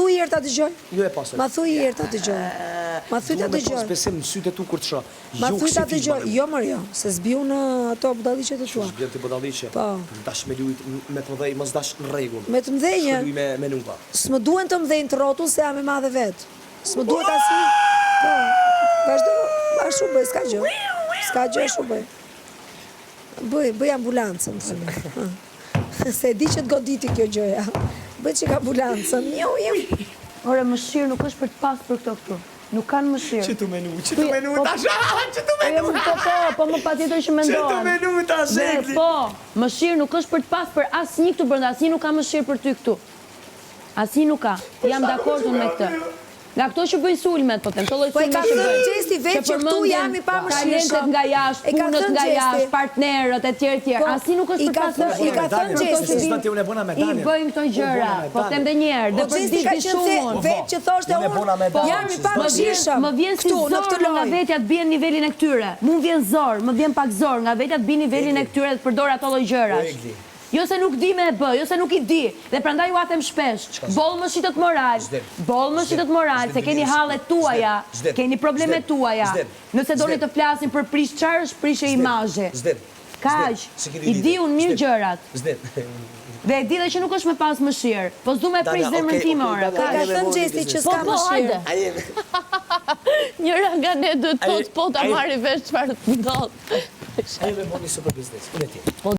thuj herë ta dëgjoj. Jo e pasoj. Ma thuj herë ta dëgjoj. Ma thuj ta Duhet me pas dëgjoj. besim në sytë e tu kur të shoh. Ma thuj ta dëgjoj. Jo mërë jo, se zbiu në ato budalliqet e tua. Zbjen të budalliqe. Po. Dash me lujt me të mëdhej, mos dash në rregull. Me të mdhenjë. Luj me nuva. S'më duen të mdhenjë të rotull se jam e madhe vetë. S'më duhet asnjë. Po. Vazhdo bëj, s'ka gjë. S'ka gjë, ashtu bëj. Bëj ambulancën. Se di që të goditi kjo gjëja. Bëj që ka ambulancën. Ore, mëshirë nuk është për të pas për këtu. Nuk kanë mëshirë. Që të menu tash, që të menu. Po më patjetër që mendohen. Që të menu tash, Egli. Po, mëshirë nuk është për të pas për asnjë këtu brenda, asnjë nuk ka mëshirë për ty këtu. Asnjë nuk ka. Jam dakord me këtë. Nga këto që bëjnë sulmet, po them, të lloj sulme që bëjnë. Po e ka thënë Gjesti vetë që këtu jam i pa mëshirshëm. Talentet nga jashtë, punët nga jashtë, partnerët etj. Asnjë nuk është për të pasur. I ka thënë Gjesti. I bëjnë këto gjëra. Po them edhe një herë, dhe për Gjesti ka qenë vetë që thoshte unë jam i pa mëshirshëm. Më vjen si zor nga vetja të bie në nivelin e këtyre. Mu vjen zor, më vjen pak zor nga vetja të bie në nivelin e këtyre të përdor ato lloj gjërash. Jo se nuk di me e bë, jo se nuk i di. Dhe prandaj ju atem shpesh. Boll më shitët moral, se keni hallet tuaja, keni problemet tuaja. Nëse doni të flasin për prish çfarë është prishje imazhi. Kaq, i di unë mirë gjërat. Dhe e di dhe që nuk është me pas mëshirë. Po s'du me prish zemrën time ora. Ka thënë Gjesti që s'ka mëshirë. Njëra nga ne duhet thot po ta marri vesh çfarë të ndodh. Ajo me bëni super biznes. Unë e ti.